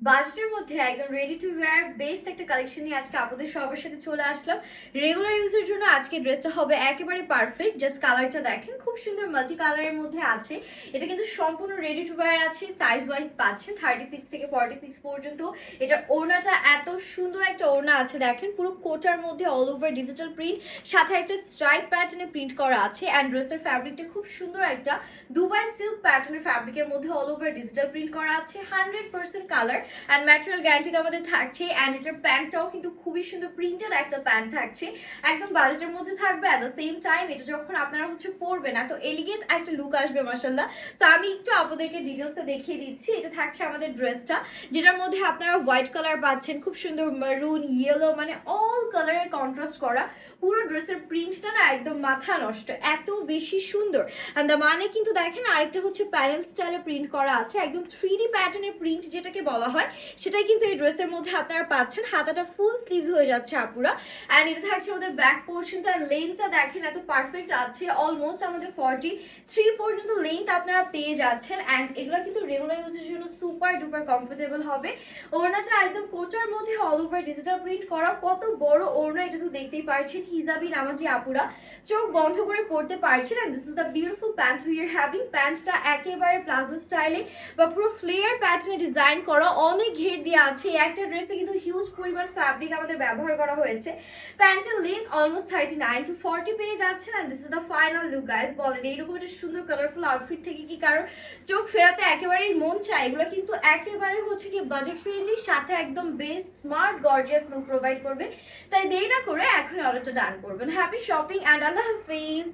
বাজেটের মধ্যে একদম রেডি টু ওয়্যার বেস্ট একটা কালেকশন নিয়ে আজকে আপনাদের সবার সাথে চলে আসলাম। রেগুলার ইউজের জন্য আজকে ড্রেসটা হবে একেবারে পারফেক্ট। জাস্ট কালারটা দেখেন, খুব সুন্দর মাল্টি কালারের মধ্যে আছে। এটা কিন্তু সম্পূর্ণ রেডি টু ওয়্যার আছে, সাইজ ওয়াইজ পাচ্ছেন 36 থেকে 46 পর্যন্ত। এটা ওড়নাটা এত সুন্দর একটা ওড়না আছে, দেখেন পুরো কোটার মধ্যে অল ওভার ডিজিটাল প্রিন্ট, সাথে একটা স্ট্রাইপ প্যাটার্নে প্রিন্ট করা আছে। অ্যান্ড ড্রেসের ফ্যাব্রিকটা খুব সুন্দর একটা দুবাই সিল্ক প্যাটার্নের ফ্যাব্রিকের মধ্যে অল ওভার ডিজিটাল প্রিন্ট করা আছে। 100% কালার অ্যান্ড ম্যাটেরিয়াল গ্যারান্টি আমাদের থাকছে। অ্যান্ড এটার প্যান্টটাও কিন্তু খুবই সুন্দর প্রিন্টেড একটা প্যান্ট থাকছে, একদম বাজেটের মধ্যে থাকবে। অ্যাট দ্য সেম টাইম এটা যখন আপনারা পরবেন এত এলিগেন্ট একটা লুক আসবে মাশাআল্লাহ। সো আমি একটু আপনাদেরকে ডিটেলসে দেখিয়ে দিচ্ছি। এটা থাকছে আমাদের ড্রেসটা, যেটার মধ্যে আপনারা হোয়াইট কালার পাচ্ছেন, খুব সুন্দর মারুন, ইয়েলো, মানে অল কালারের কন্ট্রাস্ট করা। পুরো ড্রেসের প্রিন্টটা না একদম মাথা নষ্ট, এত বেশি সুন্দর। অ্যান্ড মানে কিন্তু দেখেন আরেকটা প্যানেল স্টাইলে প্রিন্ট করা আছে, একদম 3D প্যাটার্নের প্রিন্ট যেটাকে বলা হয়, সেটাই কিন্তু এই ড্রেসের মধ্যে আপনারা পাচ্ছেন। হাতাটা ফুল স্লিভস হয়ে যাচ্ছে আপুরা। অ্যান্ড এটা থাকছে আমাদের ব্যাক পোর্শনটা, লেন্থটা দেখেন এত পারফেক্ট আছে, অলমোস্ট আমাদের 43 পর্যন্ত লেন্থ আপনারা পেয়ে যাচ্ছেন। অ্যান্ড এগুলো কিন্তু রেগুলার ইউজের জন্য সুপার ডুপার কমফোর্টেবল হবে। ওড়নাটা একদম কোটার মধ্যে অল ওভার ডিজিটাল প্রিন্ট করা, কত বড় ওড়না এটা তো দেখতেই পারছেন। হিজাবি নামাজি আপুরা চোখ বন্ধ করে পড়তে পারছেন। And this is the beautiful pant we are having. প্যান্টটা একেবারে প্লাজো স্টাইলে বা পুরো ফ্লেয়ার প্যাটার্নে ডিজাইন করা, অনেক ঘের দিয়ে আছে। একটা ড্রেসে কিন্তু হিউজ পরিমাণ ফ্যাব্রিক আমাদের ব্যবহার করা হয়েছে। প্যান্টের লেন্থ অলমোস্ট 39 to 40 পেয়ে যাচ্ছে। না this is the final look guys. বলেন এইরকম একটা সুন্দর কালারফুল আউটফিট থেকে কি কারোর চোখ ফেরাতে একেবারেই মন চায়? এগুলো কিন্তু একেবারে কি বাজেট ফ্রেন্ডলি, সাথে একদম best smart gorgeous look provide করবে। তাই দেরি না করে এখন অর্ডারটা ডান করবেন। Happy shopping and Allah Hafiz.